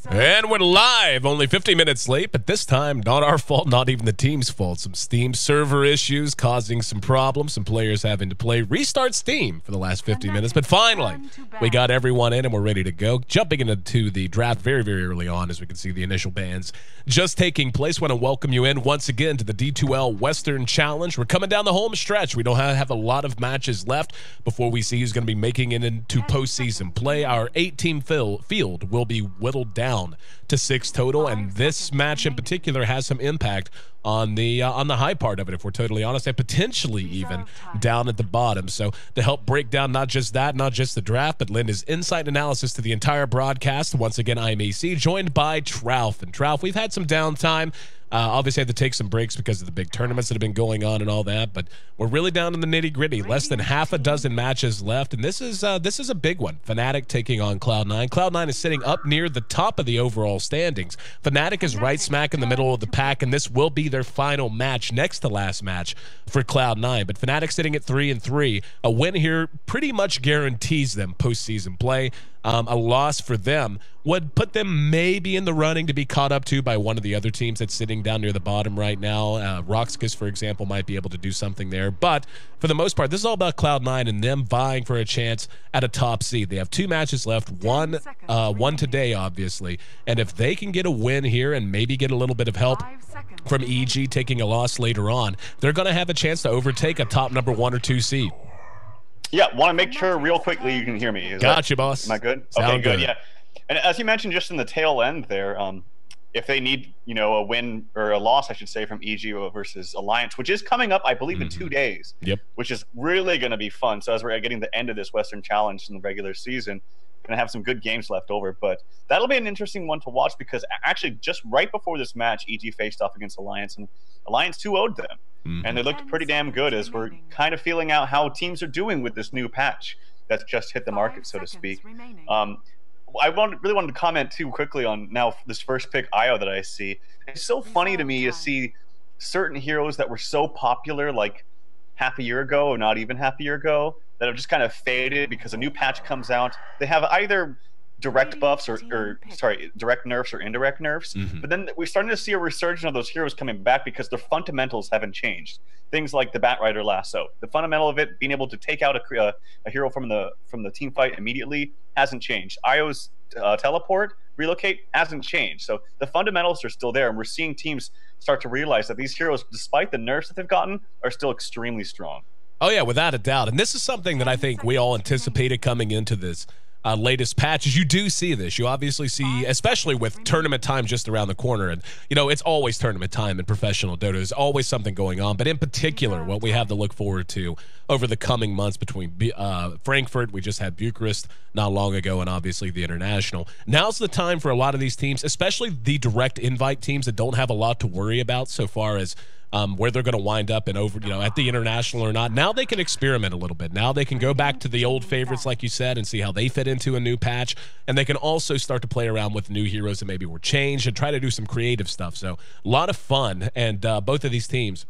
And we're live, only 50 minutes late, but this time not our fault, not even the team's fault. Some Steam server issues causing some problems, some players having to restart Steam for the last 50 minutes, but finally we got everyone in and we're ready to go. Jumping into the draft very, very early on, as we can see the initial bans just taking place. Want to welcome you in once again to the D2L Western Challenge. We're coming down the home stretch. We don't have a lot of matches left before we see who's going to be making it into postseason play. Our 8-team field will be whittled down to 6 total, and this match in particular has some impact on the high part of it, if we're totally honest, and potentially even down at the bottom. So to help break down not just that, not just the draft, but lend his insight analysis to the entire broadcast, once again I'm AC, joined by Trouf. And Trouf, we've had some downtime. Obviously had to take some breaks because of the big tournaments that have been going on and all that, but we're really down in the nitty-gritty. Less than half a dozen matches left, and this is a big one. Fnatic taking on Cloud9. Cloud9 is sitting up near the top of the overall standings. Fnatic is right smack in the middle of the pack, and this will be their final match, next to last match for Cloud9. But Fnatic sitting at 3-3. A win here pretty much guarantees them postseason play. A loss for them would put them maybe in the running to be caught up to by one of the other teams that's sitting down near the bottom right now. Roxas, for example, might be able to do something there. But for the most part, this is all about Cloud9 and them vying for a chance at a top seed. They have 2 matches left, one today, obviously. And if they can get a win here and maybe get a little bit of help from EG taking a loss later on, they're going to have a chance to overtake a top number 1 or 2 seed. Yeah, want to make sure real quickly you can hear me. Gotcha, boss. Am I good? Sound okay, good. good. Yeah. And as you mentioned just in the tail end there, if they need, a win or a loss, I should say, from EG versus Alliance, which is coming up, I believe, in 2 days. Yep. Which is really going to be fun. So as we're getting the end of this Western Challenge in the regular season, going to have some good games left over. But that'll be an interesting one to watch because actually just right before this match, EG faced off against Alliance, and Alliance 2-0'd them. And they looked pretty damn good as we're kind of feeling out how teams are doing with this new patch that's just hit the market, so to speak. I really wanted to comment too quickly on now this first pick IO that I see. It's so funny to me to see certain heroes that were so popular like half a year ago or not even half a year ago that have just kind of faded because a new patch comes out. They have either direct buffs or direct nerfs or indirect nerfs. But then we're starting to see a resurgence of those heroes coming back because their fundamentals haven't changed. Things like the Batrider lasso, the fundamental of it being able to take out a hero from the team fight immediately hasn't changed. IO's teleport, relocate hasn't changed. So the fundamentals are still there, and we're seeing teams start to realize that these heroes, despite the nerfs that they've gotten, are still extremely strong. Oh yeah, without a doubt. And this is something that I think we all anticipated coming into this latest patches. You do see this. You obviously see, especially with tournament time just around the corner, and it's always tournament time in professional Dota. There's always something going on, but in particular, what we have to look forward to over the coming months between Frankfurt, we just had Bucharest not long ago, and obviously the International. Now's the time for a lot of these teams, especially the direct invite teams that don't have a lot to worry about so far as where they're going to wind up and at the International or not. Now they can experiment a little bit. Now they can go back to the old favorites, like you said, and see how they fit into a new patch. And they can also start to play around with new heroes that maybe were changed and try to do some creative stuff. So a lot of fun, and both of these teams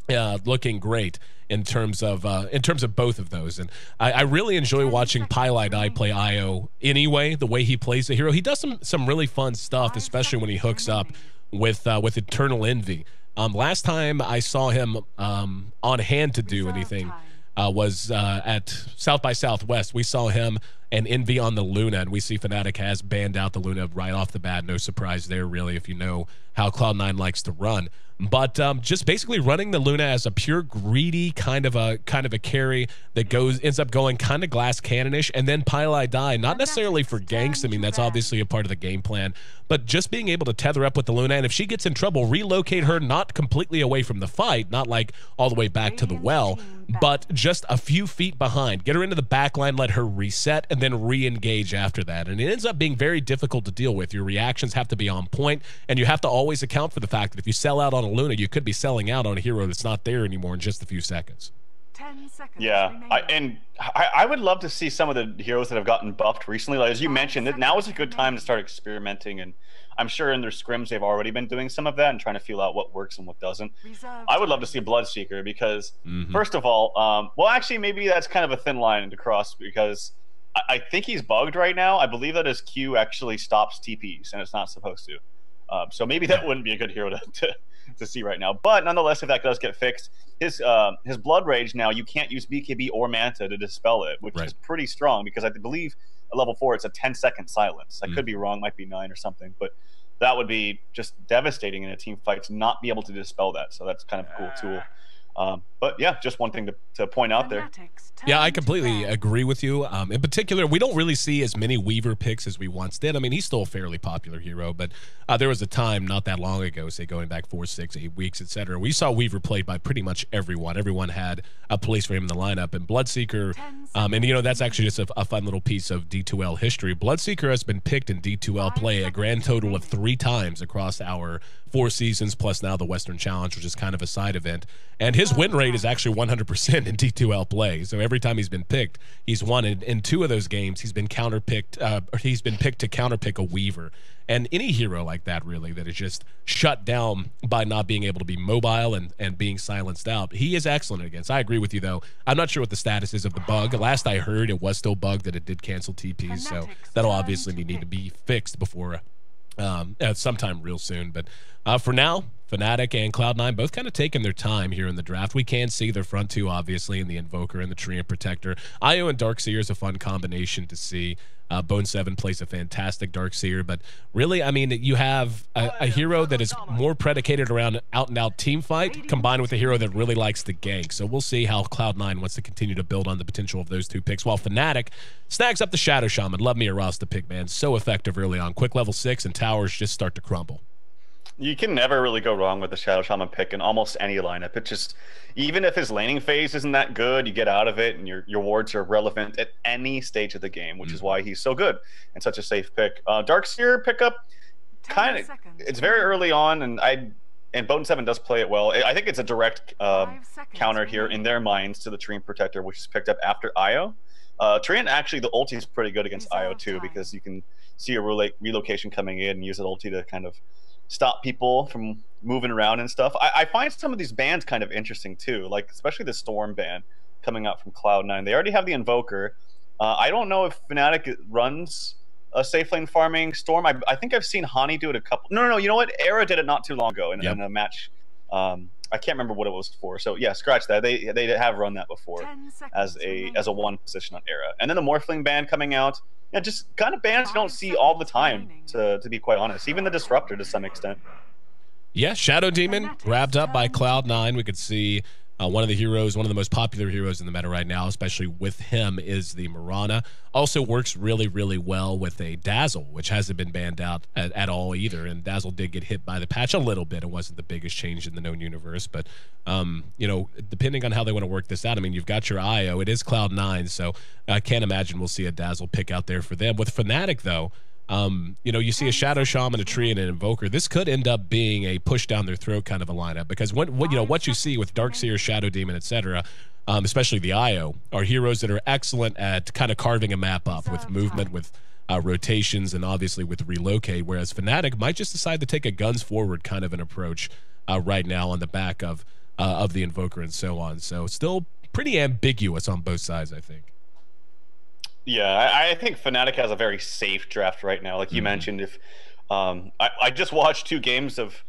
looking great in terms of both of those. And I really enjoy watching Pylai play IO anyway, the way he plays the hero. He does some really fun stuff, especially when he hooks up with Eternal Envy. Last time I saw him on hand to do anything was at South by Southwest. We saw him and Envy on the Luna, and we see Fnatic has banned out the Luna right off the bat. No surprise there, really, if you know how Cloud9 likes to run. But just basically running the Luna as a pure greedy kind of a carry that ends up going kind of glass cannonish, and then Pylai, not necessarily for ganks. I mean, that's obviously a part of the game plan, but just being able to tether up with the Luna, and if she gets in trouble, relocate her not completely away from the fight, not like all the way back to the well, but just a few feet behind. Get her into the back line, let her reset, and then re-engage after that. And it ends up being very difficult to deal with. Your reactions have to be on point, and you have to always account for the fact that if you sell out on a Luna, you could be selling out on a hero that's not there anymore in just a few seconds. 10 seconds. Yeah, I would love to see some of the heroes that have gotten buffed recently. Like, as you mentioned, that now is a good time to start experimenting, and I'm sure in their scrims they've already been doing some of that and trying to feel out what works and what doesn't. I would love to see Bloodseeker because, first of all, well, actually, maybe that's kind of a thin line to cross because I think he's bugged right now. I believe that his Q actually stops TPs, and it's not supposed to. So maybe that wouldn't be a good hero to see right now. But nonetheless, if that does get fixed, his Blood Rage now, you can't use BKB or Manta to dispel it, which is pretty strong because I believe at level 4 it's a 10-second silence. I could be wrong, might be 9 or something, but that would be just devastating in a team fight to not be able to dispel that. So that's kind of a cool tool. But yeah, just one thing to point out there. Yeah, I completely agree with you. In particular, we don't really see as many Weaver picks as we once did. I mean, he's still a fairly popular hero, but there was a time not that long ago, say going back 4, 6, 8 weeks, etc. We saw Weaver played by pretty much everyone. Everyone had a place for him in the lineup. And Bloodseeker, and you know, that's actually just a fun little piece of D2L history. Bloodseeker has been picked in D2L play a grand total of 3 times across our 4 seasons, plus now the Western Challenge, which is kind of a side event. And his win rate is actually 100% in D2L play. So every time he's been picked, he's won. In 2 of those games, he's been picked to counterpick a Weaver. And any hero like that, really, that is just shut down by not being able to be mobile and being silenced out, he is excellent against. I agree with you, though. I'm not sure what the status is of the bug. Last I heard, it was still bugged that it did cancel TPs. So that'll obviously need to be fixed before sometime real soon. But for now, Fnatic and Cloud9 both kind of taking their time here in the draft. We can see their front 2, obviously, in the Invoker and the Treant Protector. Io and Darkseer is a fun combination to see. Bone 7 plays a fantastic Darkseer, but really, I mean, you have a hero that is more predicated around out-and-out team fight combined with a hero that really likes the gank. So we'll see how Cloud9 wants to continue to build on the potential of those 2 picks, while Fnatic snags up the Shadow Shaman. Love me a Rasta pick, man. So effective early on. Quick level 6, and towers just start to crumble. You can never really go wrong with the Shadow Shaman pick in almost any lineup. It just, even if his laning phase isn't that good, you get out of it and your wards are relevant at any stage of the game, which is why he's so good and such a safe pick. Darkseer pickup, kind of, it's very early on, and Bone 7 does play it well. I think it's a direct counter here in their minds to the Treant Protector, which is picked up after Io. Treant, actually, the ulti is pretty good against Io too, because you can see a relocation coming in and use an ulti to kind of stop people from moving around and stuff. I find some of these bans kind of interesting too, like especially the Storm ban coming out from Cloud9. They already have the Invoker. I don't know if Fnatic runs a safe lane farming Storm. I think I've seen Hani do it a couple. No, you know what? Era did it not too long ago in a match. I can't remember what it was for. So yeah, scratch that. They have run that before as a 1 position on Era. And then the Morphling ban coming out. Yeah, just kind of bans you don't see all the time, to be quite honest. Even the Disruptor to some extent. Yeah, Shadow Demon wrapped up by Cloud9. We could see one of the heroes, one of the most popular heroes in the meta right now, especially with him, is the Mirana. Also works really, really well with a Dazzle, which hasn't been banned out at all either. And Dazzle did get hit by the patch a little bit. It wasn't the biggest change in the known universe, but you know, depending on how they want to work this out, I mean, you've got your Io. It is Cloud9, so I can't imagine we'll see a Dazzle pick out there for them. With Fnatic, though, you know, you see a Shadow Shaman, a Tree, and an Invoker. This could end up being a push down their throat kind of a lineup, because what you see with Darkseer, Shadow Demon, etc., especially the Io, are heroes that are excellent at kind of carving a map up with movement, with rotations, and obviously with relocate, whereas Fnatic might just decide to take a guns forward kind of an approach right now on the back of the Invoker and so on. So still pretty ambiguous on both sides, I think. Yeah, I think Fnatic has a very safe draft right now. Like you mentioned, if I just watched 2 games of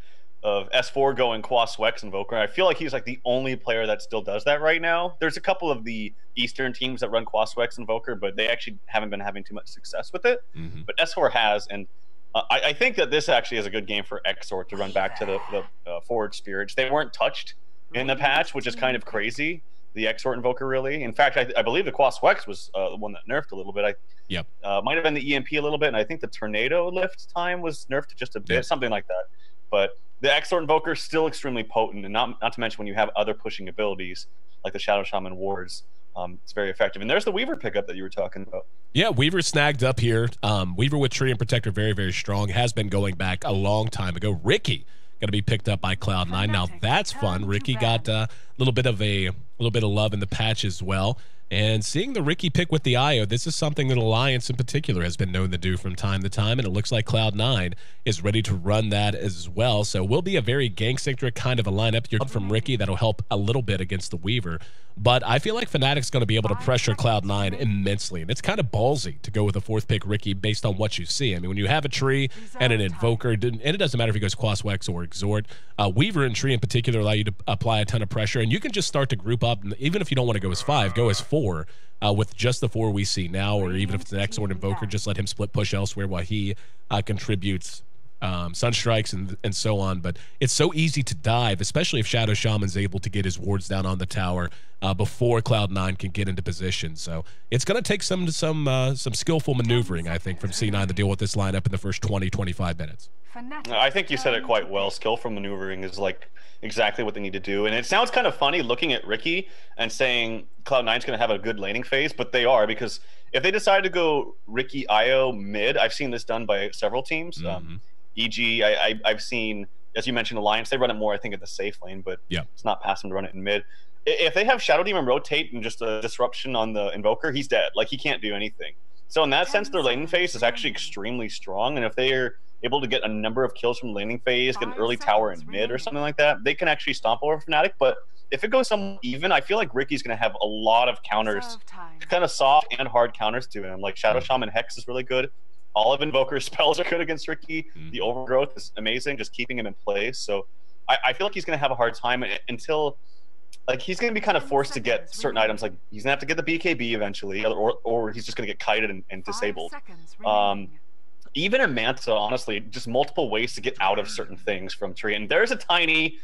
S4 going Quas Wex Invoker. I feel like he's like the only player that still does that right now. There's a couple of the Eastern teams that run Quas Wex Invoker, but they actually haven't been having too much success with it. But S4 has, and I think that this actually is a good game for Exort to run back to the forward spirits. They weren't touched in the patch, which is kind of crazy. The Exort Invoker, really. In fact, I believe the Quas Wex was the one that nerfed a little bit. Might have been the EMP a little bit, and I think the Tornado lift time was nerfed just a bit, something like that. But the Exort Invoker is still extremely potent, and not to mention when you have other pushing abilities like the Shadow Shaman wards, it's very effective. And there's the Weaver pickup that you were talking about. Yeah, Weaver snagged up here. Weaver with Tree and Protector, very, very strong. Has been going back a long time ago. Ricky going to be picked up by Cloud9. Now that's fun. Ricky got a little bit of love in the patch as well. And seeing the Ricky pick with the IO, this is something that Alliance in particular has been known to do from time to time, and it looks like Cloud9 is ready to run that as well. So will be a very gang-centric kind of a lineup. You're from Ricky, that'll help a little bit against the Weaver. But I feel like Fnatic's going to be able to pressure Cloud9 immensely, and it's kind of ballsy to go with a fourth pick Ricky based on what you see. I mean, when you have a Tree and an Invoker, and it doesn't matter if he goes Quaswex or Exhort, Weaver and Tree in particular allow you to apply a ton of pressure, and you can just start to group up, even if you don't want to go as 5, go as 4 with just the 4 we see now, or even if it's an Exhort Invoker, just let him split push elsewhere while he contributes Sunstrikes and so on. But it's so easy to dive, especially if Shadow Shaman's able to get his wards down on the tower before Cloud9 can get into position. So it's going to take some skillful maneuvering, I think, from C9 to deal with this lineup in the first 20-25 minutes. I think you said it quite well. Skillful maneuvering is like exactly what they need to do. And it sounds kind of funny looking at Ricky and saying Cloud9's going to have a good laning phase, but they are, because if they decide to go Ricky IO mid, I've seen this done by several teams. E.g., I've seen, as you mentioned, Alliance, they run it more, I think, at the safe lane, but it's not past them to run it in mid. If they have Shadow Demon rotate and just a disruption on the Invoker, he's dead. Like, he can't do anything. So in that sense, their laning phase is actually extremely strong, and if they are able to get a number of kills from laning phase, get an early tower in mid or something like that, they can actually stomp over Fnatic. But if it goes somewhat even, I feel like Ricky's going to have a lot of counters, kind of soft and hard counters to him. Like Shadow Shaman Hex is really good. All of Invoker's spells are good against Ricky. The overgrowth is amazing, just keeping him in place. So I feel like he's going to have a hard time until, like, he's going to be kind of forced to get certain items. Like, he's going to have to get the BKB eventually, or he's just going to get kited and disabled. Even in Manta, honestly, just multiple ways to get out of certain things from Tree. And there's Tony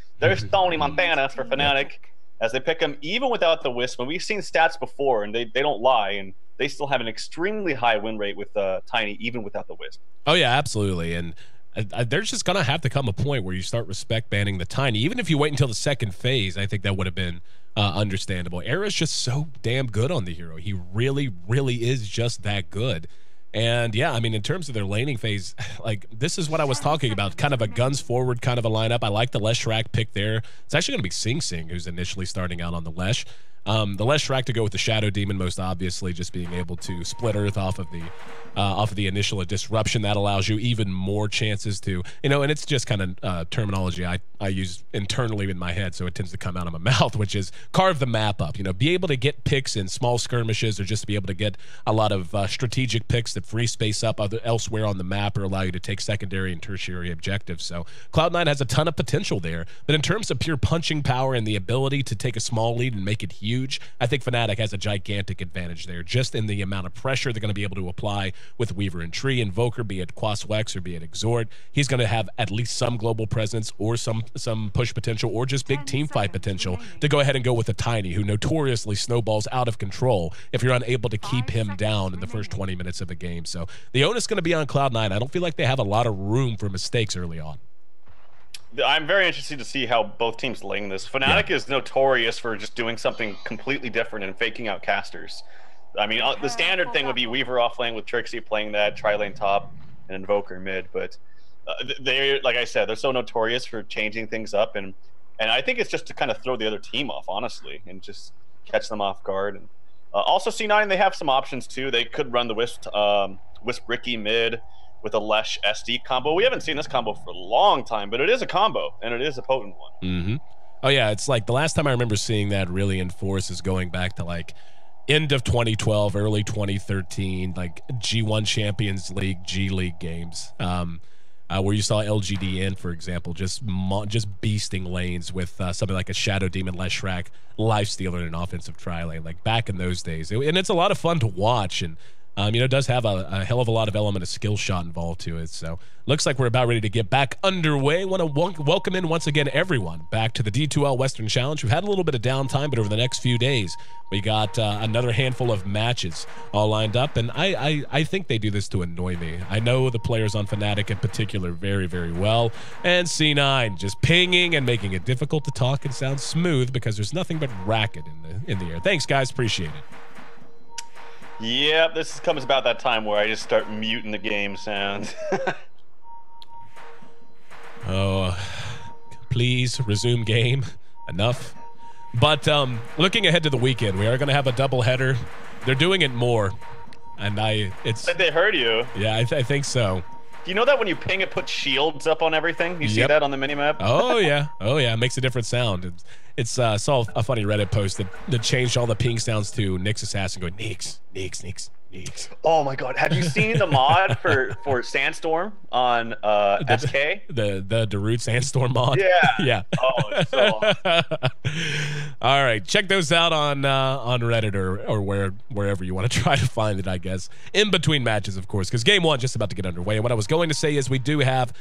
Montana for Fnatic as they pick him even without the Wisp. And we've seen stats before, and they don't lie. And they still have an extremely high win rate with Tiny, even without the Wisp. Oh, yeah, absolutely. And there's just going to have to come a point where you start respect banning the Tiny. Even if you wait until the second phase, I think that would have been understandable. Era's just so damn good on the hero. He really, really is just that good. And yeah, I mean, in terms of their laning phase, like, this is what I was talking about, kind of a guns forward kind of a lineup. I like the Leshrac pick there. It's actually going to be Sing Sing who's initially starting out on the Lesh. The Leshrac to go with the Shadow Demon, most obviously, just being able to split Earth off of the initial disruption. That allows you even more chances to, and it's just kind of terminology I use internally in my head, so it tends to come out of my mouth, which is carve the map up. Be able to get picks in small skirmishes, or just to be able to get a lot of strategic picks that free space up elsewhere on the map, or allow you to take secondary and tertiary objectives. So Cloud9 has a ton of potential there, but in terms of pure punching power and the ability to take a small lead and make it huge, I think Fnatic has a gigantic advantage there, just in the amount of pressure they're going to be able to apply with Weaver and Tree. Invoker, be it Quaswex or be it Exhort, he's going to have at least some global presence, or some push potential, or just big team fight potential to go ahead and go with a Tiny, who notoriously snowballs out of control if you're unable to keep him down in the first 20 minutes of a game. So the onus is going to be on Cloud9. I don't feel like they have a lot of room for mistakes early on. I'm very interested to see how both teams laying this. Fnatic is notorious for just doing something completely different and faking out casters. I mean, the standard thing would be Weaver off lane with Trixie playing that, tri-lane top, and Invoker mid. But they, like I said, they're so notorious for changing things up, and I think it's just to kind of throw the other team off, honestly, and just catch them off guard. And also C9, they have some options too. They could run the Wisp Ricky mid with a Lesh SD combo. We haven't seen this combo for a long time, but it is a combo, and it is a potent one. Oh yeah, it's like the last time I remember seeing that really in force is going back to like end of 2012, early 2013, like G1 Champions League, G League games, where you saw LGDN, for example, just beasting lanes with something like a Shadow Demon, Leshrac, Lifestealer, and an offensive tri-lane, like back in those days. And it's a lot of fun to watch, and it does have a hell of a lot of element of skill shot involved to it. So looks like we're about ready to get back underway. Want to welcome in once again everyone back to the D2L Western Challenge. We've had a little bit of downtime, but over the next few days, we got another handful of matches all lined up, and I think they do this to annoy me. I know the players on Fnatic in particular very, very well, and C9 just pinging and making it difficult to talk and sound smooth because there's nothing but racket in the air. Thanks, guys. Appreciate it. Yeah, this comes about that time where I just start muting the game sounds. Oh, please resume game. Enough. But looking ahead to the weekend, we are going to have a doubleheader. They're doing it more, and it's. Did they heard you? Yeah, I think so. Do you know that when you ping, it puts shields up on everything? You see that on the minimap? Oh yeah, it makes a different sound. It's saw a funny Reddit post that changed all the ping sounds to Nyx Assassin going Nyx, Nyx, Nyx, Nyx. Oh my god, have you seen the mod for Sandstorm on SK? The Darude Sandstorm mod? Yeah. Yeah. Oh, it's so awesome. All right, check those out on Reddit or wherever you want to try to find it, I guess. In between matches, of course, because Game 1 just about to get underway. And what I was going to say is we do have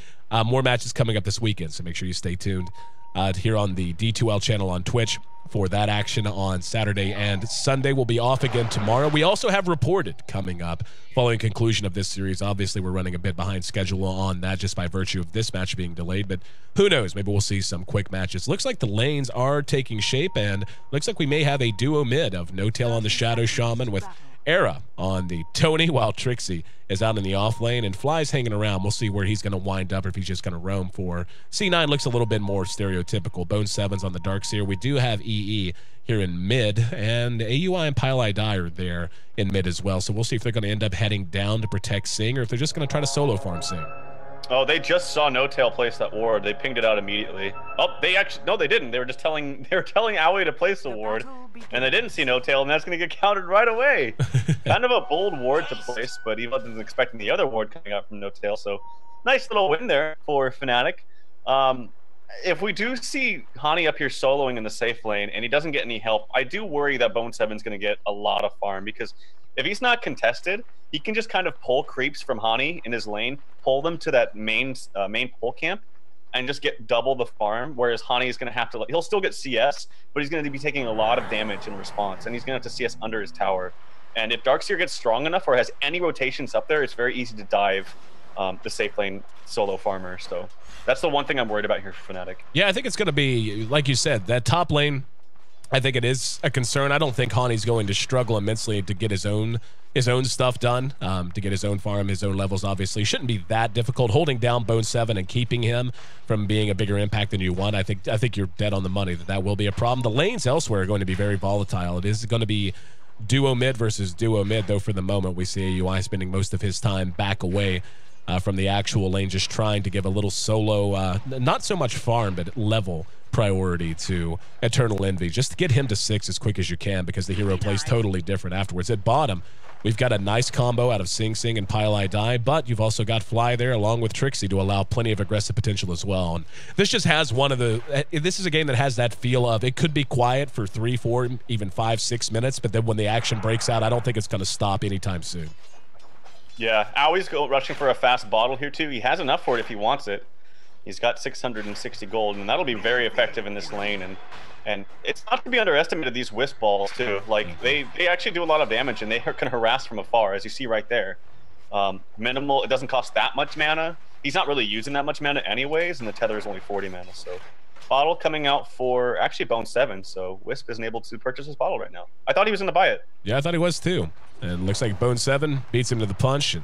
more matches coming up this weekend, so make sure you stay tuned here on the D2L channel on Twitch for that action on Saturday and Sunday. We'll be off again tomorrow. We also have Reported coming up following conclusion of this series. Obviously, we're running a bit behind schedule on that just by virtue of this match being delayed, but who knows? Maybe we'll see some quick matches. Looks like the lanes are taking shape, and looks like we may have a duo mid of No Tail on the Shadow Shaman with Era on the Tony, while Trixie is out in the off lane and Fly's hanging around. We'll see where he's going to wind up, or if he's just going to roam for. C9 looks a little bit more stereotypical. Bone 7's on the Darkseer. We do have EE here in mid, and AUI and Pile Die are there in mid as well. So we'll see if they're going to end up heading down to protect Sing, or if they're just going to try to solo farm Sing. Oh, they just saw No Tail place that ward. They pinged it out immediately. Oh, no, they didn't. They were telling Aoi to place the ward, and they didn't see No Tail, and that's going to get countered right away. Kind of a bold ward to place, but he wasn't expecting the other ward coming out from No Tail. So nice little win there for Fnatic. If we do see Hani up here soloing in the safe lane and he doesn't get any help, I do worry that Bone 7's going to get a lot of farm, because if he's not contested, he can just kind of pull creeps from Hani in his lane, pull them to that main pull camp, and just get double the farm, whereas Hani is going to have to, he'll still get CS, but he's going to be taking a lot of damage in response, and he's going to have to CS under his tower. And if Darkseer gets strong enough or has any rotations up there, it's very easy to dive the safe lane solo farmer. So that's the one thing I'm worried about here for Fnatic. Yeah, I think it's going to be, like you said, that top lane, I think it is a concern. I don't think Hani's going to struggle immensely to get his own stuff done, to get his own farm, his own levels, obviously. Shouldn't be that difficult. Holding down Bone 7 and keeping him from being a bigger impact than you want, I think you're dead on the money that will be a problem. The lanes elsewhere are going to be very volatile. It is going to be duo mid versus duo mid, though for the moment we see AUI spending most of his time back away from the actual lane, just trying to give a little solo, not so much farm, but level priority to Eternal Envy, just to get him to 6 as quick as you can, because the hero plays totally different afterwards. At bottom, we've got a nice combo out of Sing Sing and Pile Die, but you've also got Fly there along with Trixie to allow plenty of aggressive potential as well. And this just has this is a game that has that feel of it could be quiet for 3, 4, even 5, 6 minutes, but then when the action breaks out, I don't think it's going to stop anytime soon. Yeah, Aoi's rushing for a fast bottle here too. He has enough for it if he wants it. He's got 660 gold, and that'll be very effective in this lane. And it's not to be underestimated, these Wisp balls too. Like they actually do a lot of damage, and they can harass from afar, as you see right there. Minimal. It doesn't cost that much mana. He's not really using that much mana anyways, and the tether is only 40 mana. So bottle coming out for actually Bone 7. So Wisp isn't able to purchase his bottle right now. I thought he was going to buy it. Yeah, I thought he was too. And looks like Bone 7 beats him to the punch and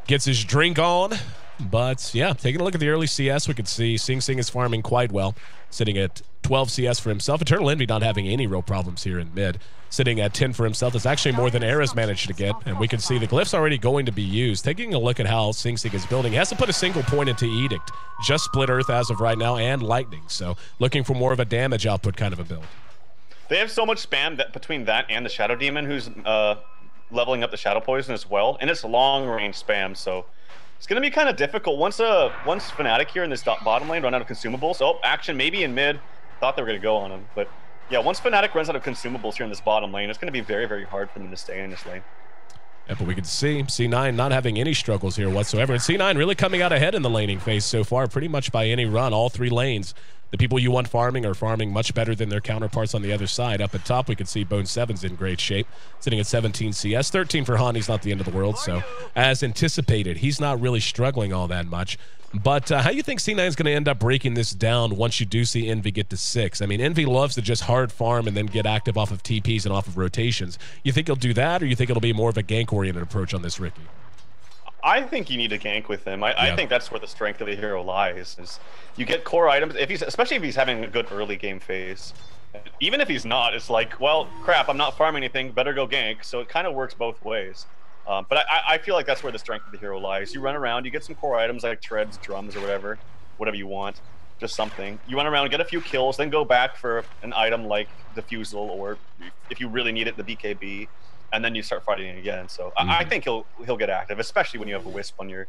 gets his drink on. But yeah, taking a look at the early CS, we could see Sing Sing is farming quite well, sitting at 12 CS for himself. Eternal Envy not having any real problems here in mid, sitting at 10 for himself. It's actually more than Era's managed to get, and we can see the glyph's already going to be used. Taking a look at how Sing Sing is building, he hasn't put a single point into Edict, just Split Earth as of right now and Lightning. So looking for more of a damage output kind of a build. They have so much spam between that and the Shadow Demon, who's leveling up the Shadow Poison as well, and it's long range spam. So it's going to be kind of difficult once Fnatic here in this bottom lane run out of consumables. Oh, action maybe in mid. Thought they were going to go on him, but yeah, once Fnatic runs out of consumables here in this bottom lane, it's going to be very, very hard for them to stay in this lane. Yeah, but we can see C9 not having any struggles here whatsoever, and C9 really coming out ahead in the laning phase so far, pretty much by any run. All 3 lanes, the people you want farming are farming much better than their counterparts on the other side. Up at top, we can see Bone 7's in great shape, sitting at 17 CS. 13 for Hani's not the end of the world, so as anticipated, he's not really struggling all that much. But how do you think C9 is going to end up breaking this down once you do see Envy get to 6? I mean, Envy loves to just hard farm and then get active off of TPs and off of rotations. You think he'll do that, or you think it'll be more of a gank-oriented approach on this Ricky? I think you need a gank with him. I think that's where the strength of the hero lies. Is you get core items, especially if he's having a good early game phase. Even if he's not, it's like, well, crap, I'm not farming anything, better go gank. So it kind of works both ways. But I feel like that's where the strength of the hero lies. You run around, you get some core items like treads, drums, or whatever you want, just something. You run around, get a few kills, then go back for an item like Diffusal, or if you really need it, the BKB, and then you start fighting again. So I think he'll get active, especially when you have a Wisp on your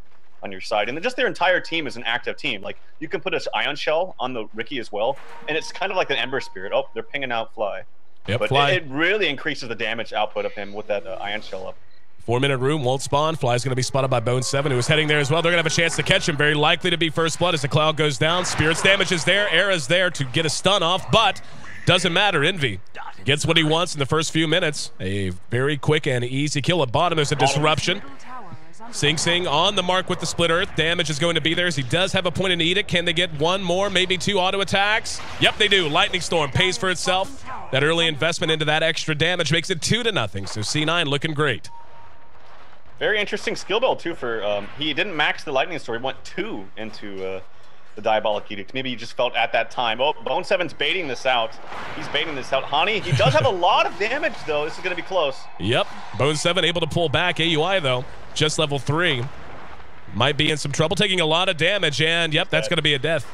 side, and then just their entire team is an active team. Like you can put an Ion Shell on the Riki as well, and it's kind of like an Ember Spirit. Oh, they're pinging out Fly. Yep, but Fly. It really increases the damage output of him with that Ion Shell up. 4-minute room won't spawn. Fly's going to be spotted by Bone7, who is heading there as well. They're going to have a chance to catch him. Very likely to be first blood as the Cloud goes down. Spirit's damage is there. Era's there to get a stun off, but doesn't matter. Envy gets what he wants in the first few minutes. A very quick and easy kill. At bottom, there's a disruption. Sing on the mark with the Split Earth. Damage is going to be there as he does have a point in Edict. Can they get one more, maybe 2 auto attacks? Yep, they do. Lightning Storm pays for itself. That early investment into that extra damage makes it 2-0. So C9 looking great. Very interesting skill build too for he didn't max the Lightning Storm. He went 2 into the Diabolic Edict. Maybe he just felt at that time. Oh, Bone7's baiting this out. He's baiting this out. Hani, he does have a lot of damage though. This is going to be close. Yep, Bone7 able to pull back. AUI though, just level 3. Might be in some trouble, taking a lot of damage, and yep, that's going to be a death.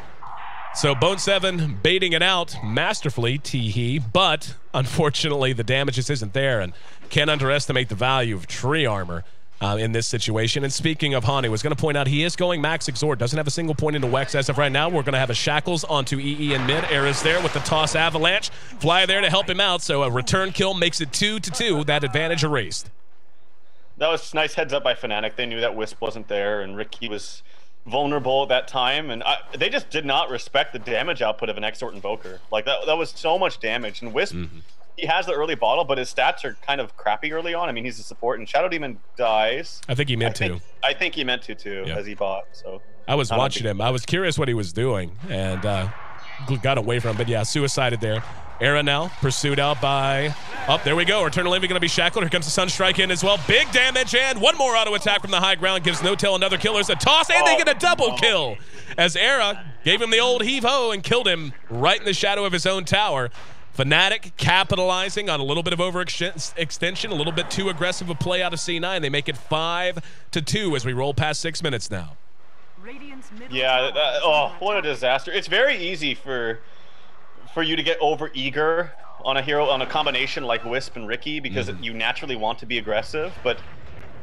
So Bone7 baiting it out masterfully, tee-hee, but unfortunately the damage just isn't there, and can't underestimate the value of tree armor in this situation. And speaking of Hani, was going to point out he is going max exhort, doesn't have a single point into Wex as of right now. We're going to have a Shackles onto EE in mid. Era's there with the toss avalanche. Fly there to help him out, so a return kill makes it 2-2, that advantage erased. That was nice heads up by Fnatic. They knew that Wisp wasn't there, and Riki was vulnerable at that time, and they just did not respect the damage output of an Exort Invoker. Like that was so much damage, and Wisp, he has the early bottle, but his stats are kind of crappy early on. I mean, he's a support, and Shadow Demon dies. I think he meant to. I think he meant to too, yeah. as he bought. So I was watching him. I was curious what he was doing, and got away from him. But yeah, suicided there. Era now pursued out by. Oh, there we go. Eternal Envy going to be shackled. Here comes the Sunstrike in as well. Big damage, and one more auto attack from the high ground gives No-Tail another kill. There's a toss, and they get a double kill as Era gave him the old heave-ho and killed him right in the shadow of his own tower. Fnatic capitalizing on a little bit of overextension, a little bit too aggressive a play out of C9. They make it 5-2 as we roll past 6 minutes now. Yeah, oh, what a disaster. It's very easy for you to get over eager on a hero, on a combination like Wisp and Riki, because you naturally want to be aggressive, but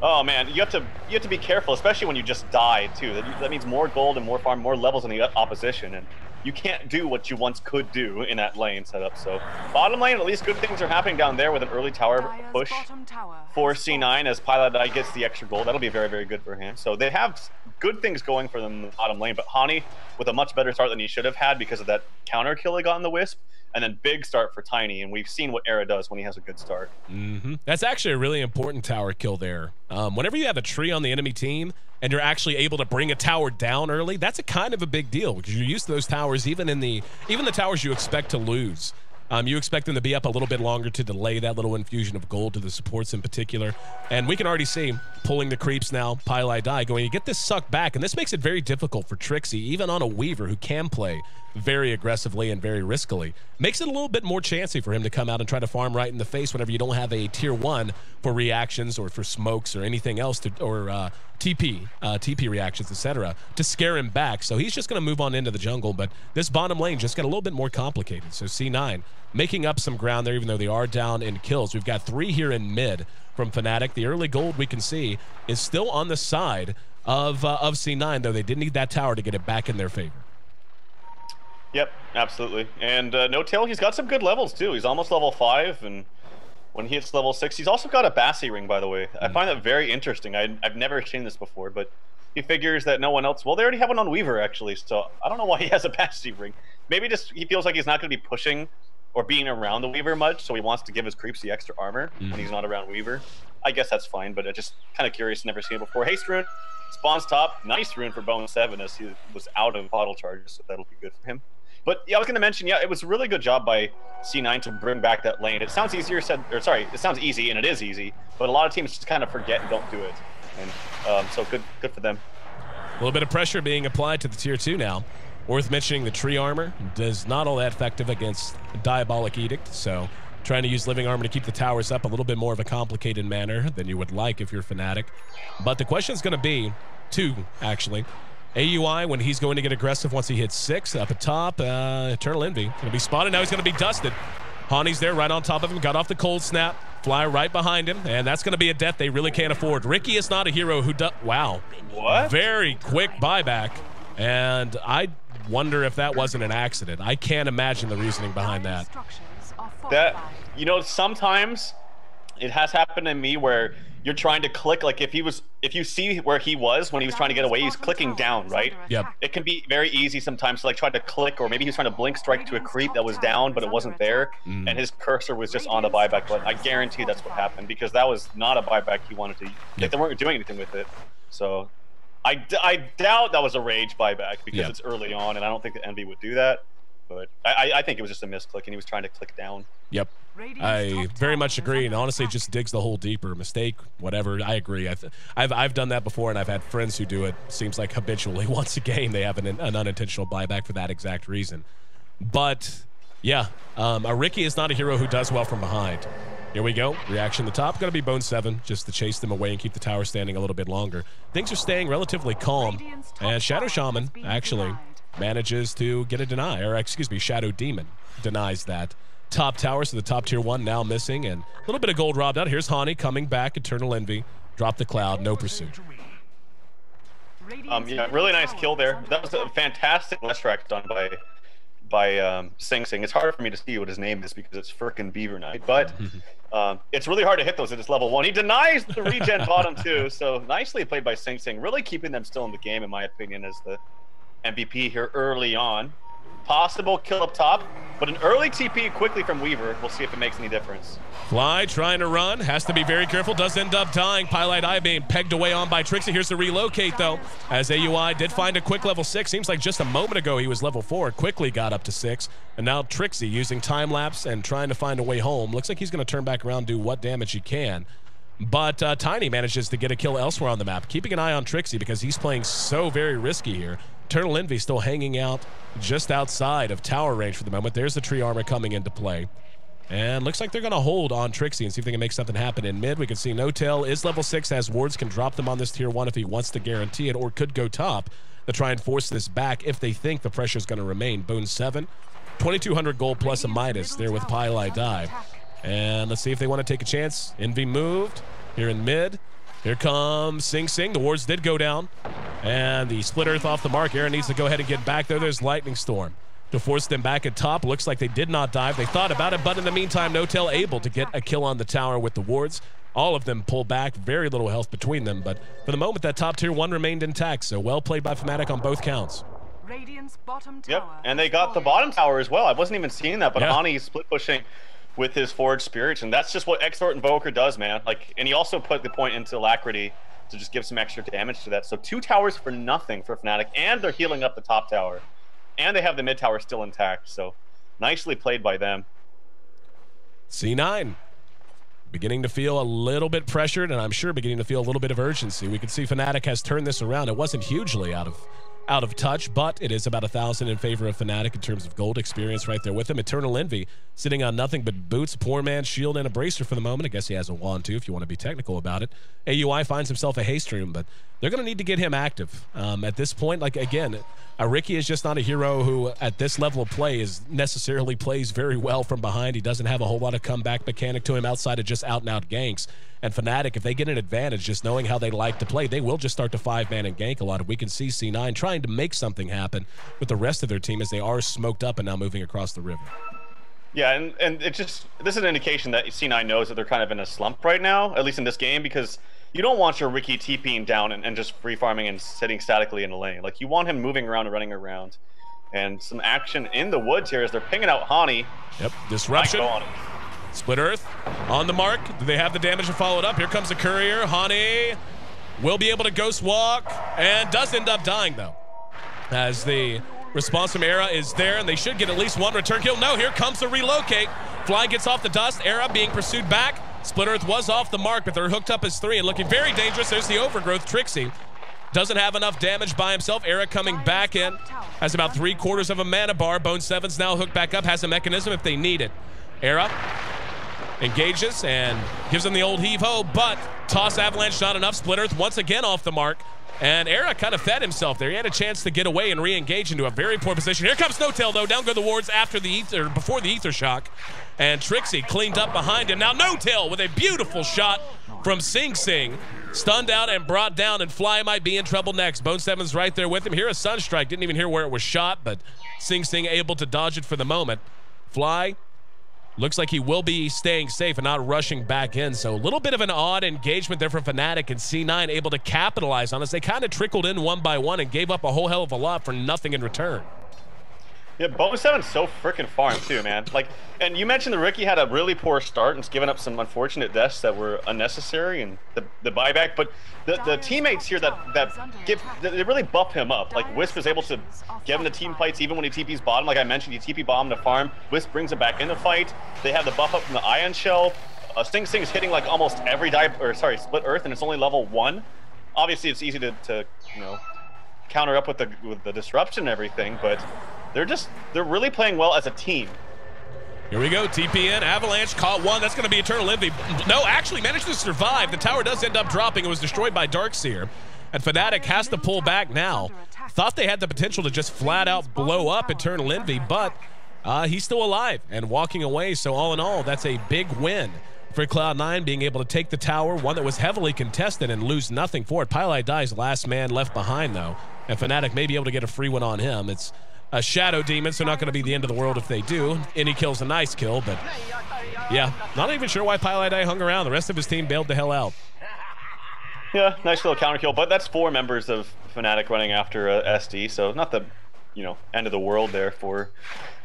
oh man, you have to be careful, especially when you just die too. That means more gold and more farm, more levels in the opposition, and you can't do what you once could do in that lane setup. So bottom lane, at least good things are happening down there with an early tower push for C9 as Pilot gets the extra gold. That'll be very, very good for him. So they have good things going for them in the bottom lane, but Hani with a much better start than he should have had because of that counter kill he got in the Wisp, and then big start for Tiny, and we've seen what Era does when he has a good start. That's actually a really important tower kill there. Whenever you have a tree on the enemy team and you're actually able to bring a tower down early, that's a kind of a big deal because you're used to those towers even the towers you expect to lose. You expect them to be up a little bit longer to delay that little infusion of gold to the supports in particular. And we can already see pulling the creeps now, Pile Die going, you get this sucked back, and this makes it very difficult for Trixie, even on a Weaver who can play very aggressively and very riskily. Makes it a little bit more chancy for him to come out and try to farm right in the face whenever you don't have a tier 1 for reactions or for smokes or anything else, or TP reactions, etc., to scare him back. So he's just going to move on into the jungle, but this bottom lane just got a little bit more complicated. So C9 making up some ground there, even though they are down in kills. We've got 3 here in mid from Fnatic. The early gold we can see is still on the side of C9, though they did need that tower to get it back in their favor. Yep, absolutely. And No-Tail, he's got some good levels too. He's almost level 5, and when he hits level 6, he's also got a Bassi ring, by the way. I find that very interesting. I've never seen this before, but he figures that no one else... Well, they already have one on Weaver, actually, so I don't know why he has a Bassi ring. Maybe just he feels like he's not going to be pushing or being around the Weaver much, so he wants to give his creeps the extra armor when he's not around Weaver. I guess that's fine, but I'm just kind of curious, never seen it before. Haste rune, spawns top. Nice rune for Bone7 as he was out of bottle charges, so that'll be good for him. But yeah, I was going to mention, yeah, it was a really good job by C9 to bring back that lane. It sounds easier said, or sorry, it sounds easy, and it is easy, but a lot of teams just kind of forget and don't do it. And so good for them. A little bit of pressure being applied to the tier 2 now. Worth mentioning the tree armor does not all that effective against Diabolic Edict, so trying to use living armor to keep the towers up a little bit more of a complicated manner than you would like if you're Fnatic. But the question is going to be, two, actually. AUI, when he's going to get aggressive once he hits 6 up at top. Eternal Envy going to be spotted. Now he's going to be dusted. Hani's there right on top of him. Got off the cold snap. Fly right behind him. And that's going to be a death they really can't afford. Riki is not a hero who does... Wow. What? Very quick buyback. And I wonder if that wasn't an accident. I can't imagine the reasoning behind that. That, you know, sometimes it has happened to me where you're trying to click, like if you see where he was when he was trying to get away, he's clicking down, right? Yep. It can be very easy sometimes to like try to click, or maybe he was trying to blink strike to a creep that was down, but it wasn't there, and his cursor was just on the buyback button. I guarantee that's what happened, because that was not a buyback he wanted to, like they weren't doing anything with it. So I doubt that was a rage buyback, because it's early on, and I don't think the Envy would do that. But I think it was just a misclick, and he was trying to click down. Yep. I very much agree, and honestly, it just digs the hole deeper. Mistake, whatever. I agree. I've done that before, and I've had friends who do it. Seems like habitually once a game they have an unintentional buyback for that exact reason. But yeah, a Riki is not a hero who does well from behind. Here we go. Reaction the top. Going to be Bone 7 just to chase them away and keep the tower standing a little bit longer. Things are staying relatively calm, and Shadow Shaman actually manages to get a deny, or excuse me, Shadow Demon denies that top tower, so the top tier 1 now missing, and a little bit of gold robbed out. Here's Hani coming back, Eternal Envy, drop the cloud, no pursuit. Yeah, really nice kill there. That was a fantastic Leshrac done by Sing Sing. It's hard for me to see what his name is because it's frickin' Beaver Knight, but it's really hard to hit those at this level 1. He denies the regen bottom too, so nicely played by Sing Sing, really keeping them still in the game, in my opinion, as the MVP here early on. Possible kill up top, but an early TP quickly from Weaver. We'll see if it makes any difference. Fly trying to run, has to be very careful, does end up dying. Pylite Eye being pegged away on by Trixie. Here's the relocate though, as AUI did find a quick level 6. Seems like just a moment ago he was level 4, quickly got up to 6. And now Trixie using time lapse and trying to find a way home. Looks like he's going to turn back around, do what damage he can. But Tiny manages to get a kill elsewhere on the map, keeping an eye on Trixie because he's playing so very risky here. Eternal Envy still hanging out just outside of tower range for the moment. There's the tree armor coming into play. And looks like they're going to hold on Trixie and see if they can make something happen in mid. We can see No-Tail is level 6, has wards, can drop them on this tier 1 if he wants to guarantee it, or could go top to try and force this back if they think the pressure is going to remain. Bone 7, 2,200 gold plus a Midas there with Pylite Die. And let's see if they want to take a chance. Envy moved here in mid. Here comes Sing Sing. The wards did go down. And the split earth off the mark. Aaron needs to go ahead and get back there. There's Lightning Storm to force them back at top. Looks like they did not dive. They thought about it, but in the meantime, No-Tail able to get a kill on the tower with the wards. All of them pull back. Very little health between them. But for the moment, that top tier 1 remained intact. So well played by Fnatic on both counts. Yep, and they got the bottom tower as well. I wasn't even seeing that, but Hani split pushing with his forward spirits, and that's just what Exort Invoker does, man. Like, and he also put the point into Alacrity to just give some extra damage to that. So 2 towers for nothing for Fnatic, and they're healing up the top tower, and they have the mid tower still intact. So nicely played by them. C9 beginning to feel a little bit pressured, and I'm sure beginning to feel a little bit of urgency. We can see Fnatic has turned this around. It wasn't hugely out of touch, but it is about 1,000 in favor of Fnatic in terms of gold experience right there with him. Eternal Envy sitting on nothing but boots, poor man's shield, and a bracer for the moment. I guess he has a wand too if you want to be technical about it. AUI finds himself a haste room, but they're going to need to get him active. At this point, like again, Riki is just not a hero who at this level of play is necessarily plays very well from behind. He doesn't have a whole lot of comeback mechanic to him outside of just out and out ganks. And Fnatic, if they get an advantage just knowing how they like to play, they will just start to 5-man and gank a lot. We can see C9 trying to make something happen with the rest of their team as they are smoked up and now moving across the river. Yeah, and it just, this is an indication that C9 knows that they're kind of in a slump right now, at least in this game, because you don't want your Riki TPing down and just free farming and sitting statically in a lane. Like, you want him moving around and running around. And some action in the woods here as they're pinging out Hani. Yep, disruption. Split Earth on the mark. Do they have the damage to follow it up? Here comes the courier. Hani will be able to ghost walk and does end up dying though, as the response from Era is there, and they should get at least 1 return kill. No, here comes the relocate. Fly gets off the dust. Era being pursued back. Split Earth was off the mark, but they're hooked up as 3 and looking very dangerous. There's the overgrowth. Trixie Doesn't have enough damage by himself. Era coming back in. Has about 3/4 of a mana bar. Bone7's now hooked back up. Has a mechanism if they need it. Era engages and gives him the old heave-ho, but toss avalanche not enough. Split Earth once again off the mark. And Era kind of fed himself there. He had a chance to get away and re-engage into a very poor position. Here comes No-Tail, though. Down go the wards after the ether, before the ether shock. And Trixie cleaned up behind him. Now No-Tail with a beautiful shot from Sing Sing. Stunned out and brought down, and Fly might be in trouble next. Bone7's right there with him. Here a Sunstrike. Didn't even hear where it was shot, but Sing Sing able to dodge it for the moment. Fly looks like he will be staying safe and not rushing back in. So a little bit of an odd engagement there for Fnatic, and C9 able to capitalize on this. They kind of trickled in one by one and gave up a whole hell of a lot for nothing in return. Yeah, Bone7's so freaking farm too, man. Like, and you mentioned the rookie had a really poor start and it's given up some unfortunate deaths that were unnecessary and the buyback. But the teammates here they really buff him up. Like Wisp is able to give him the team fights even when he TP's bottom. Like I mentioned, he TP bomb to farm. Wisp brings him back in the fight. They have the buff up from the Ion Shell. Sing Sing is hitting like almost every Split Earth, and it's only level 1. Obviously, it's easy to counter up with the disruption and everything, but they're really playing well as a team. Here we go, TP in, Avalanche caught one. That's going to be Eternal Envy. No, actually managed to survive. The tower does end up dropping. It was destroyed by Darkseer. And Fnatic has to pull back now. Thought they had the potential to just flat out blow up Eternal Envy, but he's still alive and walking away. So all in all, that's a big win for Cloud9, being able to take the tower, one that was heavily contested, and lose nothing for it. Pylai dies last man left behind, though. And Fnatic may be able to get a free one on him. It's a Shadow Demon, so not going to be the end of the world if they do. Any kill's a nice kill, but yeah, not even sure why Pylai hung around. The rest of his team bailed the hell out. Yeah, nice little counter kill, but that's 4 members of Fnatic running after SD, so not the end of the world there for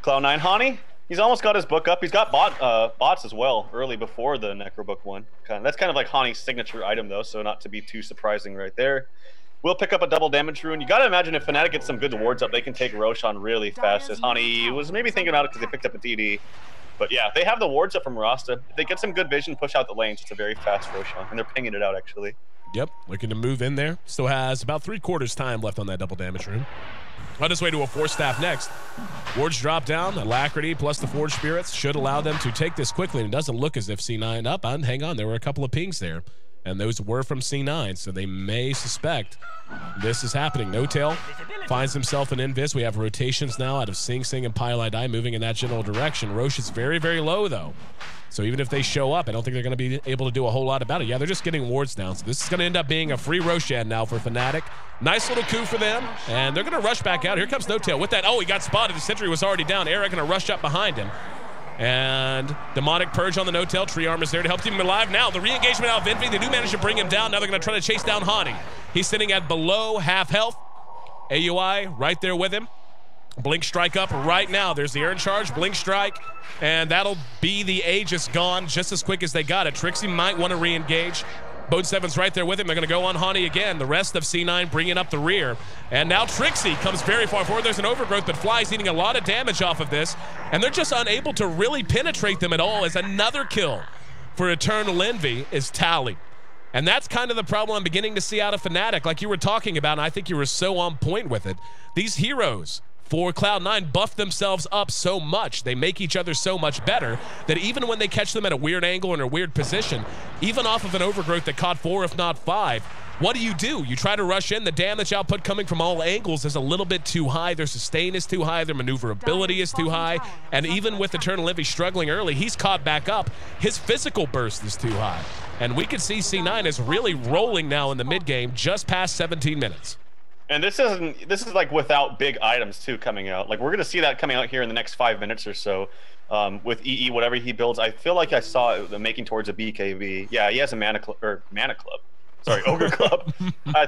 Cloud9. Hani, he's almost got his book up. He's got bots as well early before the Necrobook one. That's kind of like Hani's signature item though, so not to be too surprising right there. We'll pick up a double damage rune. You got to imagine if Fnatic gets some good wards up, they can take Roshan really fast, as Hani was maybe thinking about it because they picked up a DD. But yeah, they have the wards up from Rasta. If they get some good vision, push out the lanes, it's a very fast Roshan, and they're pinging it out actually. Yep, looking to move in there. Still has about 3/4 time left on that double damage rune. On his way to a 4-staff next. Wards drop down. Alacrity plus the Forge Spirits should allow them to take this quickly, and it doesn't look as if C9 up. Hang on, there were a couple of pings there. And those were from C9, so they may suspect this is happening. No-Tail finds himself an invis. We have rotations now out of Sing Sing and Pylai moving in that general direction. Roche is very, very low, though. So even if they show up, I don't think they're going to be able to do a whole lot about it. Yeah, they're just getting wards down. So this is going to end up being a free Roshan now for Fnatic. Nice little coup for them, and they're going to rush back out. Here comes No-Tail with that. Oh, he got spotted. The sentry was already down. Era going to rush up behind him. And Demonic Purge on the No-Tail. Tree Armor's there to help keep him alive. Now, the re-engagement out of Envy. They do manage to bring him down. Now they're going to try to chase down Hani. He's sitting at below half health. AUI right there with him. Blink Strike up right now. There's the Air Charge. Blink Strike. And that'll be the Aegis gone just as quick as they got it. Trixie might want to re-engage. Bone7's right there with him. They're going to go on Hani again. The rest of C9 bringing up the rear. And now Trixie comes very far forward. There's an overgrowth, but Fly's eating a lot of damage off of this. And they're just unable to really penetrate them at all, as another kill for Eternal Envy is tallied. And that's kind of the problem I'm beginning to see out of Fnatic, like you were talking about, and I think you were so on point with it. These heroes for Cloud9 buff themselves up so much, they make each other so much better, that even when they catch them at a weird angle or in a weird position, even off of an overgrowth that caught 4 if not 5, what do? You try to rush in. The damage output coming from all angles is a little bit too high. Their sustain is too high. Their maneuverability is too high. And even with Eternal Envy struggling early, he's caught back up. His physical burst is too high. And we can see C9 is really rolling now in the mid game, just past 17 minutes. And this is like without big items too coming out. Like we're gonna see that coming out here in the next 5 minutes or so. With EE, whatever he builds, I feel like I saw the making towards a BKB. Yeah, he has a Mana Club. Sorry, Ogre Club. I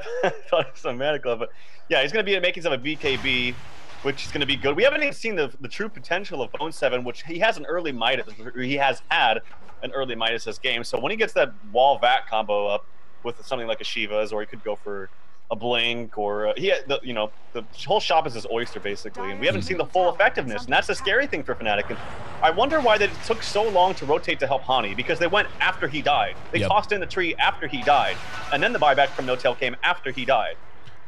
thought it was a Mana Club, but yeah, he's gonna be making some of a BKB, which is gonna be good. We haven't even seen the true potential of Bone7, which he has an early Midas. He has had an early Midas this game. So when he gets that wall vac combo up with something like a Shiva's, or he could go for a blink, or the whole shop is his oyster basically, and we haven't seen the full effectiveness, and that's the scary thing for Fnatic. And I wonder why they took so long to rotate to help Hani, because they went after he died. They tossed in the tree after he died, and then the buyback from No-Tail came after he died.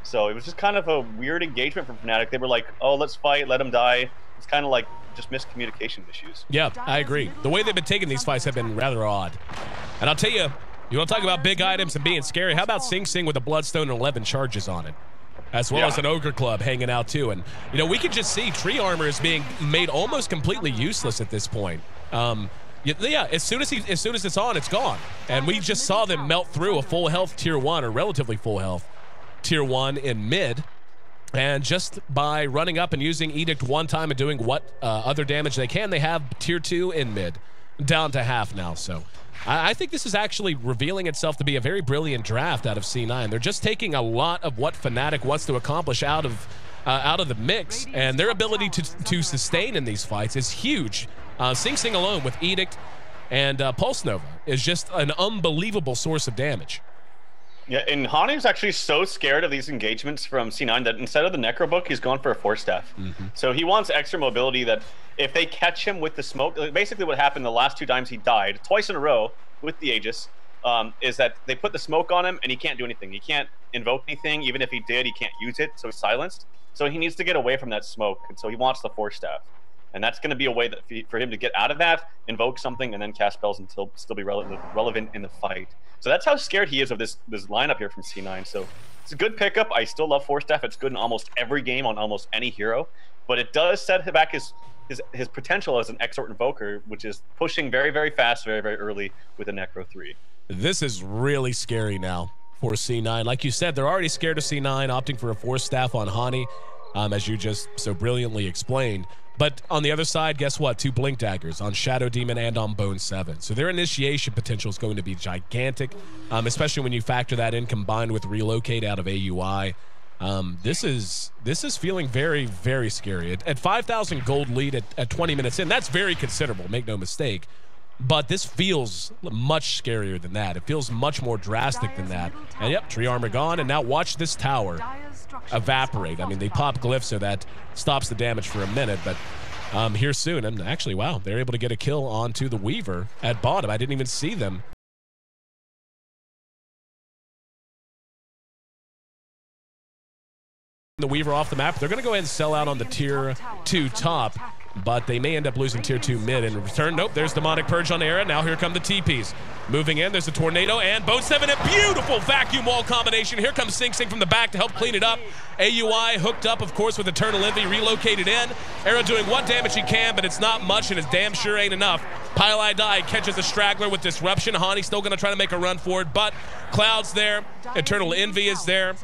So it was just kind of a weird engagement from Fnatic. They were like, oh, let's fight, let him die. It's kind of like just miscommunication issues. Yeah, I agree. The way they've been taking these fights have been rather odd. And I'll tell you, you want to talk about big items and being scary? How about Sing Sing with a Bloodstone and 11 charges on it? As well as an Ogre Club hanging out too. And, you know, we can just see tree armor is being made almost completely useless at this point. Yeah, as soon as it's on, it's gone. And we just saw them melt through a full health tier 1 or relatively full health tier 1 in mid. And just by running up and using Edict one time and doing what other damage they can, they have tier 2 in mid down to half now. So I think this is actually revealing itself to be a very brilliant draft out of C9. They're just taking a lot of what Fnatic wants to accomplish out of the mix, and their ability to sustain in these fights is huge. Sing Sing alone with Edict and Pulse Nova is just an unbelievable source of damage. Yeah, and Hani was actually so scared of these engagements from C9 that instead of the Necro Book, he's going for a Force Staff. So he wants extra mobility that if they catch him with the smoke, basically what happened the last 2 times he died, twice in a row with the Aegis, is that they put the smoke on him and he can't do anything. He can't invoke anything. Even if he did, he can't use it, so he's silenced. So he needs to get away from that smoke, and so he wants the Force Staff. And that's going to be a way that for him to get out of that, invoke something, and then cast spells until still be relevant in the fight. So that's how scared he is of this lineup here from C9. So it's a good pickup. I still love Force Staff. It's good in almost every game on almost any hero, but it does set back his potential as an Exort Invoker, which is pushing very, very fast, very, very early with a Necro 3. This is really scary now for C9. Like you said, they're already scared of C9, opting for a Force Staff on Hani, as you just so brilliantly explained. But on the other side, guess what? 2 Blink Daggers on Shadow Demon and on Bone 7. So their initiation potential is going to be gigantic, especially when you factor that in combined with Relocate out of AUI. This is feeling very, very scary. At 5,000 gold lead at 20 minutes in, that's very considerable, make no mistake. But this feels much scarier than that. It feels much more drastic than that. And yep, tree armor gone, and now watch this tower evaporate. I mean, they pop glyphs, so that stops the damage for a minute, but here soon, and actually, wow, they're able to get a kill onto the Weaver at bottom. I didn't even see them. The Weaver off the map. They're going to go ahead and sell out on the tier 2 top, but they may end up losing tier 2 mid in return. Nope, there's Demonic Purge on the Era. Now here come the TPs. Moving in, there's a Tornado, and Bone 7, a beautiful vacuum wall combination. Here comes Sing Sing from the back to help clean it up. AUI hooked up, of course, with Eternal Envy, relocated in. Era doing what damage he can, but it's not much, and it damn sure ain't enough. Pile Die catches a straggler with Disruption. Hani's still going to try to make a run for it, but Cloud's there. Eternal Envy is there.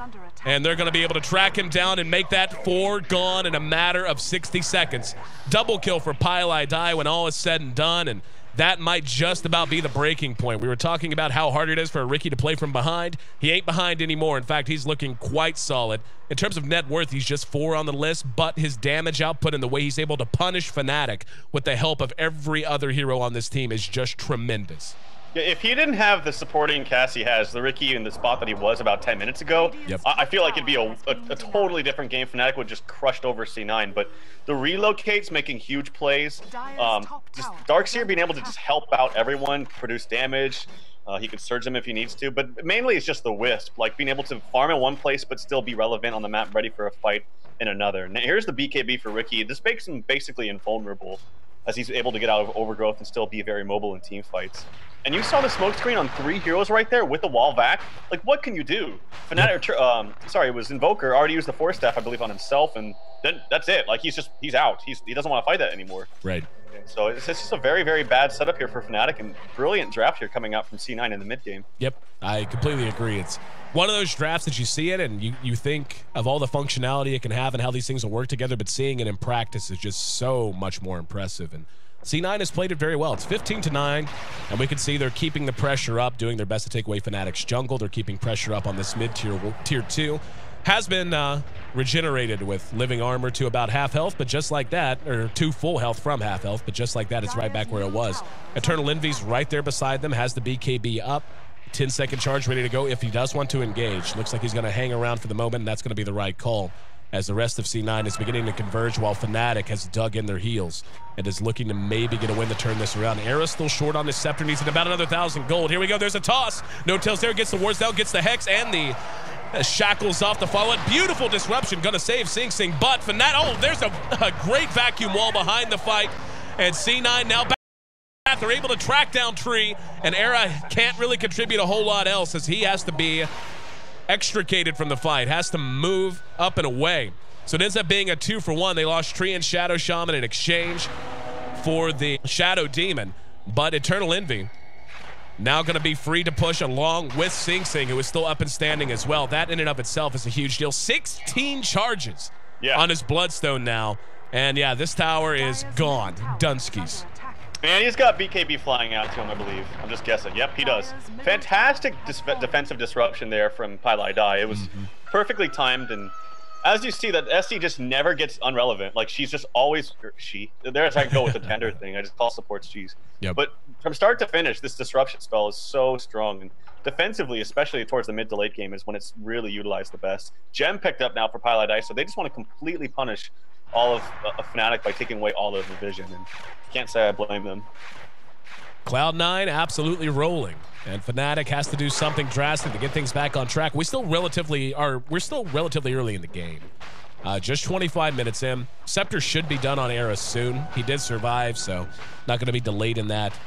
And they're going to be able to track him down and make that 4 gone in a matter of 60 seconds. Double kill for Pile Die when all is said and done, and that might just about be the breaking point. We were talking about how hard it is for Ricky to play from behind. He ain't behind anymore. In fact, he's looking quite solid. In terms of net worth, he's just 4 on the list, but his damage output and the way he's able to punish Fnatic with the help of every other hero on this team is just tremendous. Yeah, if he didn't have the supporting cast he has, the Ricky in the spot that he was about 10 minutes ago, I feel like it'd be a totally different game. Fnatic would just crushed over C9, but the relocates making huge plays. Just Darkseer being able to just help out everyone, produce damage. He could surge them if he needs to, but mainly it's just the Wisp, like being able to farm in one place but still be relevant on the map, ready for a fight in another. Now, here's the BKB for Ricky. This makes him basically invulnerable, as he's able to get out of overgrowth and still be very mobile in team fights. And you saw the smoke screen on 3 heroes right there with the wall vac. Like, what can you do? Fnatic, sorry, it was Invoker, already used the Force Staff, I believe, on himself, and then that's it. Like, he's out. He doesn't want to fight that anymore. Right. So it's just a very, very bad setup here for Fnatic, and brilliant draft here coming out from C9 in the mid game. Yep, I completely agree. It's one of those drafts that you see it and you think of all the functionality it can have and how these things will work together, but seeing it in practice is just so much more impressive. And C9 has played it very well. It's 15-9, and we can see they're keeping the pressure up, doing their best to take away Fnatic's jungle. They're keeping pressure up on this mid-tier tier 2. Has been regenerated with living armor to about half health, but just like that, or 2 full health from half health, but just like that, it's right back where it was. Eternal Envy's right there beside them, has the BKB up. 10-second charge ready to go if he does want to engage. Looks like he's going to hang around for the moment, and that's going to be the right call, as the rest of C9 is beginning to converge while Fnatic has dug in their heels and is looking to maybe get a win to turn this around. Era's still short on his Scepter, needs about another 1,000 gold. Here we go, there's a toss. No Tails there, gets the Wards down, gets the Hex and the Shackles off the follow-up. Beautiful disruption. Going to save Sing Sing. But Fnatic, oh, there's a great vacuum wall behind the fight. And C9 now back. They're able to track down Tree. And Era can't really contribute a whole lot else as he has to be extricated from the fight. Has to move up and away. So it ends up being a 2-for-1. They lost Tree and Shadow Shaman in exchange for the Shadow Demon. But Eternal Envy now going to be free to push along with Sing Sing, who is still up and standing as well. That in and of itself is a huge deal. 16 charges on his Bloodstone now. And yeah, this tower is gone. Dunskies. Man, he's got BKB flying out to him, I believe. I'm just guessing. Yep, he does. Fantastic defensive disruption there from Pylai Dai. It was perfectly timed, and as you see, that SC just never gets unrelevant. Like, she's just always there's I go with the tender thing. I just call supports cheese. Yep. But from start to finish, this disruption spell is so strong, and defensively, especially towards the mid to late game, is when it's really utilized the best. Gem picked up now for Pylai Dai, so they just want to completely punish all of Fnatic by taking away all of the vision, and can't say I blame them. Cloud9 absolutely rolling, and Fnatic has to do something drastic to get things back on track. We're still relatively early in the game. Just 25 minutes in. Scepter should be done on Era soon. He did survive, so not going to be delayed in that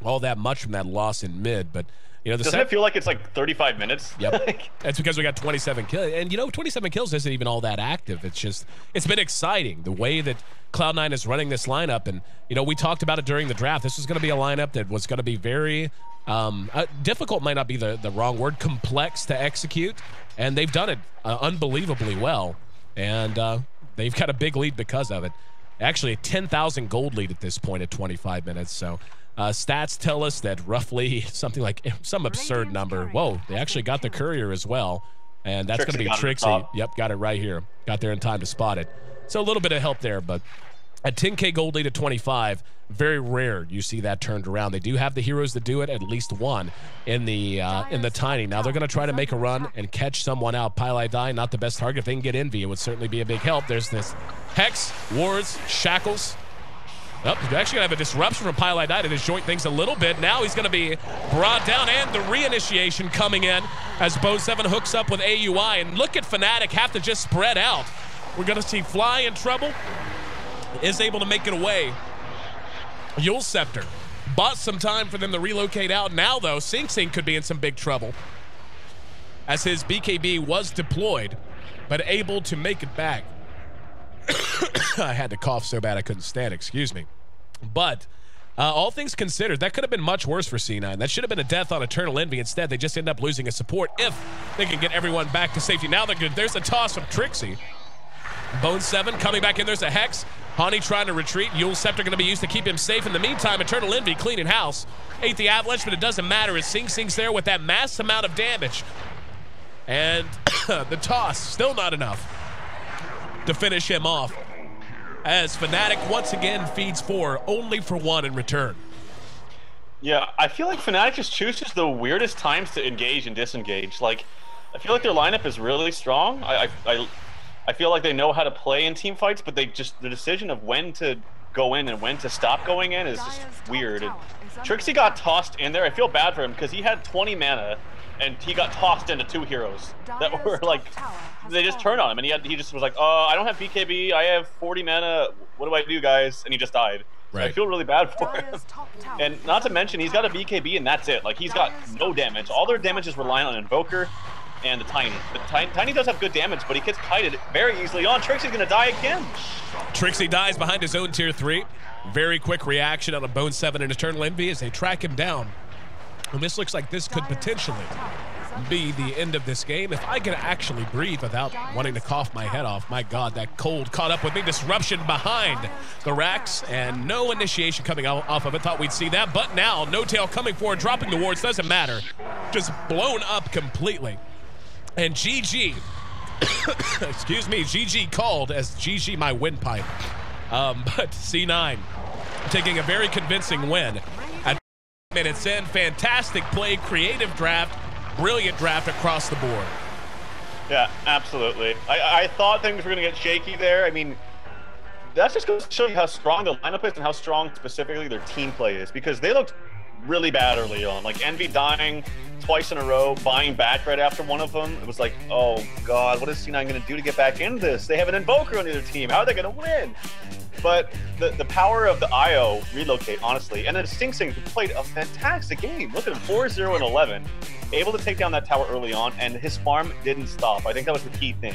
all that much from that loss in mid. But you know, doesn't it feel like it's like 35 minutes? Yep. That's because we got 27 kills, and you know, 27 kills isn't even all that active. It's been exciting the way that Cloud9 is running this lineup, and you know, we talked about it during the draft. This was going to be a lineup that was going to be very difficult. Might not be the wrong word. Complex to execute, and they've done it unbelievably well, and they've got a big lead because of it. Actually, a 10,000 gold lead at this point at 25 minutes. So. Stats tell us that roughly something like some absurd number. Whoa, they actually got the courier as well. And that's going to be Trixie. Yep, got it right here. Got there in time to spot it. So a little bit of help there, but at 10K gold lead at 25, very rare you see that turned around. They do have the heroes that do it, at least one in the Tiny. Now they're going to try to make a run and catch someone out. Pylai Dai, not the best target. If they can get Envy, it would certainly be a big help. There's this Hex, Wards, Shackles. Oh, he's actually going to have a disruption from Pylai Dai to disjoint things a little bit. Now he's going to be brought down, and the reinitiation coming in as Bo7 hooks up with AUI. And look at Fnatic have to just spread out. We're going to see Fly in trouble. Is able to make it away. Yule Scepter bought some time for them to relocate out. Now, though, Sing Sing could be in some big trouble as his BKB was deployed, but able to make it back. I had to cough so bad I couldn't stand, excuse me. But all things considered, that could have been much worse for C9. That should have been a death on Eternal Envy. Instead, they just end up losing a support if they can get everyone back to safety. Now they're good. There's a toss from Trixie. Bone7 coming back in. There's a Hex. Hani trying to retreat. Yule Scepter going to be used to keep him safe. In the meantime, Eternal Envy cleaning house. Ate the Avalanche, but it doesn't matter as Sing Sing's there with that mass amount of damage. And the toss, still not enough to finish him off, as Fnatic once again feeds 4, only for 1 in return. Yeah, I feel like Fnatic just chooses the weirdest times to engage and disengage. Like, I feel like their lineup is really strong. I feel like they know how to play in team fights, but the decision of when to go in and when to stop going in is just weird. And Trixie got tossed in there. I feel bad for him because he had 20 mana, and he got tossed into 2 heroes that were like, they just turned on him, and he just was like, I don't have BKB, I have 40 mana, what do I do, guys? And he just died. Right. So I feel really bad for him. And not to mention, he's got a BKB, and that's it. Like, he's got no damage. All their damage is relying on Invoker and the Tiny. The Tiny does have good damage, but he gets kited very easily on. Trixie's gonna die again. Trixie dies behind his own tier 3. Very quick reaction on a Bone7 and Eternal Envy as they track him down. And this looks like this could potentially be the end of this game. If I could actually breathe without wanting to cough my head off. My God, that cold caught up with me. Disruption behind the racks and no initiation coming off of it. Thought we'd see that, but now No Tail coming forward, dropping the wards. Doesn't matter. Just blown up completely. And GG, excuse me, GG called as GG my windpipe. But C9 taking a very convincing win. At minutes in, fantastic play, creative draft, brilliant draft across the board. Yeah, absolutely. I thought things were going to get shaky there. I mean, that's just going to show you how strong the lineup is and how strong specifically their team play is, because they looked really bad early on. Like Envy dying twice in a row, buying back right after one of them. It was like, oh god, what is C9 going to do to get back into this? They have an Invoker on the other team. How are they going to win? But the power of the IO relocate, honestly, and then Sing Sing, who played a fantastic game. Look at him, 4-0 and 11, able to take down that tower early on, and his farm didn't stop. I think that was the key thing.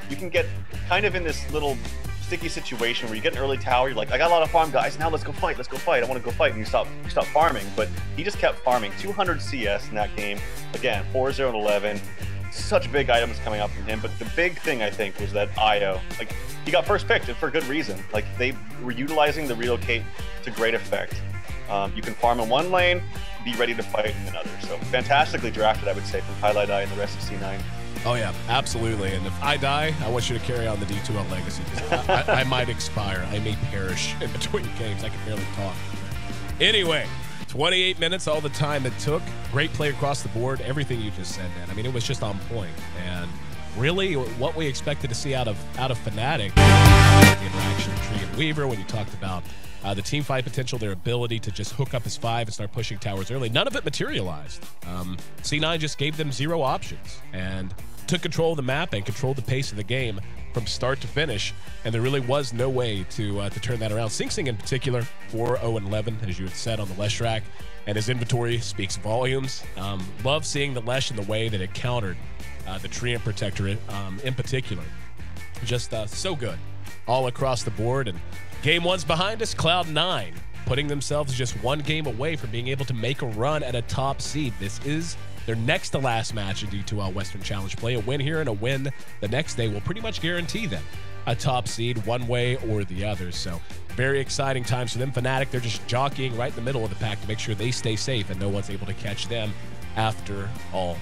You can get kind of in this little sticky situation where you get an early tower, you're like, I got a lot of farm, guys, now let's go fight, I want to go fight, and you stop farming. But he just kept farming, 200 CS in that game. Again, 4-0 and 11. Such big items coming out from him, but the big thing I think was that IO, like, he got first picked, and for good reason. Like, they were utilizing the relocate to great effect. You can farm in one lane, be ready to fight in another. So fantastically drafted, I would say, from Highlight Eye and the rest of C9. Oh yeah, absolutely. And if I die, I want you to carry on the D2L legacy, because I might expire. I may perish in between games. I can barely talk. Anyway, 28 minutes, all the time it took. Great play across the board. Everything you just said, man. I mean, it was just on point. And really, what we expected to see out of Fnatic, the interaction of Tree and Weaver, when you talked about the team fight potential, their ability to just hook up as 5 and start pushing towers early, none of it materialized. C9 just gave them 0 options and took control of the map and controlled the pace of the game from start to finish, and there really was no way to turn that around. Sing Sing in particular, 4-0 and 11, as you had said on the Lesh track, and his inventory speaks volumes. Love seeing the Lesh in the way that it countered the Treant Protector in particular. Just so good all across the board. And game 1's behind us. Cloud9 putting themselves just 1 game away from being able to make a run at a top seed. This is their next to last match in D2L Western Challenge play. A win here and a win the next day will pretty much guarantee them a top seed one way or the other. So very exciting times for them. Fnatic, they're just jockeying right in the middle of the pack to make sure they stay safe and no one's able to catch them after all.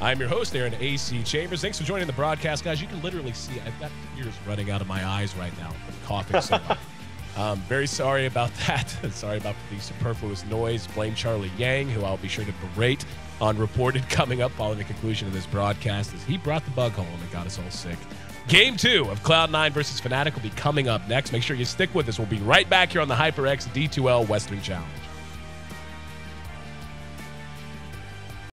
I'm your host, Aaron AC Chambers. Thanks for joining the broadcast, guys. You can literally see I've got tears running out of my eyes right now from coughing so much. Very sorry about that. Sorry about the superfluous noise. Blame Charlie Yang, who I'll be sure to berate on Reported coming up following the conclusion of this broadcast, as he brought the bug home and got us all sick. Game 2 of Cloud9 versus Fnatic will be coming up next. Make sure you stick with us. We'll be right back here on the HyperX D2L Western Challenge.